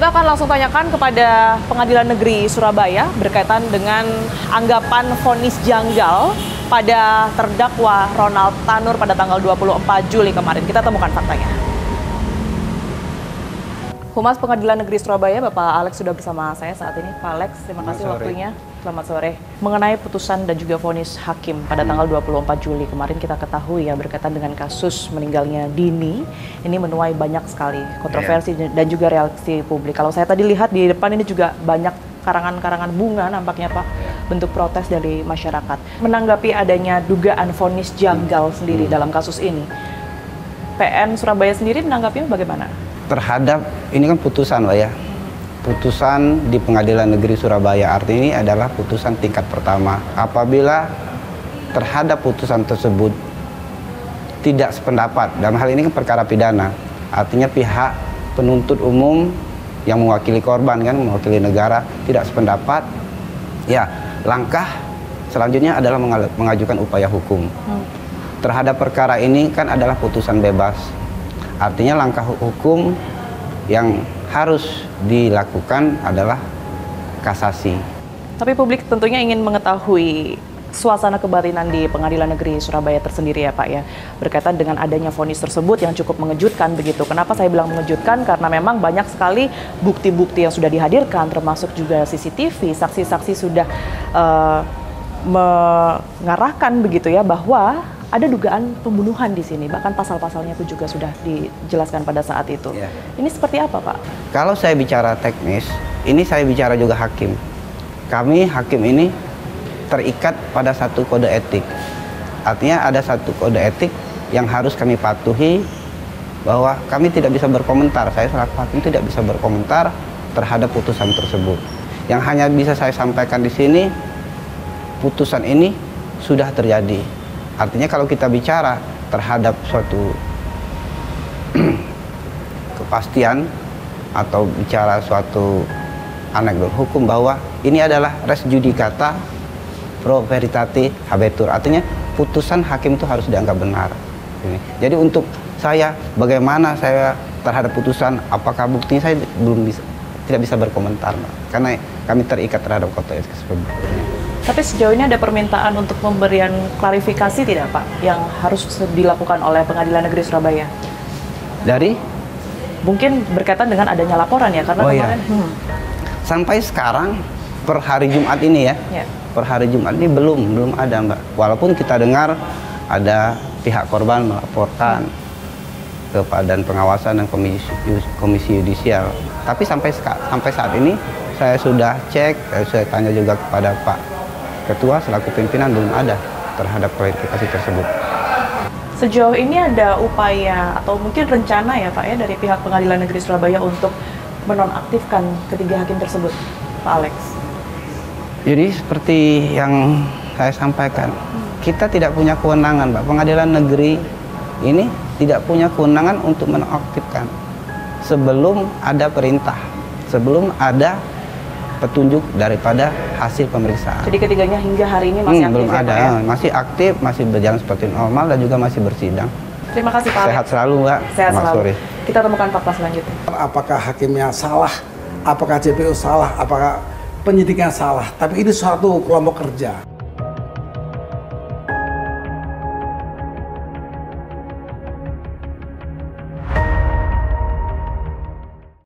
Kita akan langsung tanyakan kepada Pengadilan Negeri Surabaya berkaitan dengan anggapan vonis janggal pada terdakwa Ronald Tanur pada tanggal 24 Juli kemarin. Kita temukan faktanya. Humas Pengadilan Negeri Surabaya, Bapak Alex sudah bersama saya saat ini. Pak Alex, terima kasih waktunya. Selamat sore. Mengenai putusan dan juga vonis hakim pada tanggal 24 Juli kemarin, kita ketahui ya berkaitan dengan kasus meninggalnya Dini, ini menuai banyak sekali kontroversi dan juga reaksi publik. Kalau saya tadi lihat di depan ini juga banyak karangan-karangan bunga nampaknya Pak, bentuk protes dari masyarakat. Menanggapi adanya dugaan vonis janggal sendiri dalam kasus ini, PN Surabaya sendiri menanggapinya bagaimana? Terhadap, ini kan putusan Pak ya, putusan di Pengadilan Negeri Surabaya, artinya ini adalah putusan tingkat pertama. Apabila terhadap putusan tersebut tidak sependapat, dalam hal ini kan perkara pidana, artinya pihak penuntut umum yang mewakili korban, kan mewakili negara, tidak sependapat, ya langkah selanjutnya adalah mengajukan upaya hukum. Terhadap perkara ini kan adalah putusan bebas, artinya langkah hukum yang harus dilakukan adalah kasasi. Tapi publik tentunya ingin mengetahui suasana kebatinan di Pengadilan Negeri Surabaya tersendiri ya Pak ya, berkaitan dengan adanya vonis tersebut yang cukup mengejutkan begitu. Kenapa saya bilang mengejutkan? Karena memang banyak sekali bukti-bukti yang sudah dihadirkan, termasuk juga CCTV, saksi-saksi sudah mengarahkan begitu ya bahwa ada dugaan pembunuhan di sini, bahkan pasal-pasalnya itu juga sudah dijelaskan pada saat itu. Ya. Ini seperti apa Pak? Kalau saya bicara teknis, ini saya bicara juga hakim. Kami hakim ini terikat pada satu kode etik. Artinya ada satu kode etik yang harus kami patuhi, bahwa kami tidak bisa berkomentar, saya selaku hakim tidak bisa berkomentar terhadap putusan tersebut. Yang hanya bisa saya sampaikan di sini, putusan ini sudah terjadi. Artinya kalau kita bicara terhadap suatu kepastian atau bicara suatu anekdot hukum bahwa ini adalah res judicata pro veritate habetur, artinya putusan hakim itu harus dianggap benar. Jadi untuk saya, bagaimana saya terhadap putusan, apakah buktinya, saya tidak bisa berkomentar, karena kami terikat terhadap kode etik tersebut. Tapi sejauh ini ada permintaan untuk pemberian klarifikasi tidak Pak, yang harus dilakukan oleh Pengadilan Negeri Surabaya? Dari? Mungkin berkaitan dengan adanya laporan ya, karena kemarin... Sampai sekarang, per hari Jumat ini ya, per hari Jumat ini belum ada Mbak. Walaupun kita dengar ada pihak korban melaporkan ke Badan Pengawasan dan Komisi Yudisial. Tapi sampai saat ini, saya sudah cek, saya tanya juga kepada Pak Ketua selaku pimpinan, belum ada terhadap klarifikasi tersebut. Sejauh ini ada upaya atau mungkin rencana ya Pak ya dari pihak Pengadilan Negeri Surabaya untuk menonaktifkan ketiga hakim tersebut, Pak Alex? Jadi seperti yang saya sampaikan, kita tidak punya kewenangan Pak. Pengadilan Negeri ini tidak punya kewenangan untuk menonaktifkan sebelum ada perintah, sebelum ada petunjuk daripada hasil pemeriksaan. Jadi ketiganya hingga hari ini masih aktif? Belum ada, ya? Masih aktif, masih berjalan seperti normal dan juga masih bersidang. Terima kasih Pak. Sehat selalu Mbak. Sehat selalu. Sore. Kita temukan fakta selanjutnya. Apakah hakimnya salah, apakah JPU salah, apakah penyidiknya salah, tapi ini suatu kelompok kerja.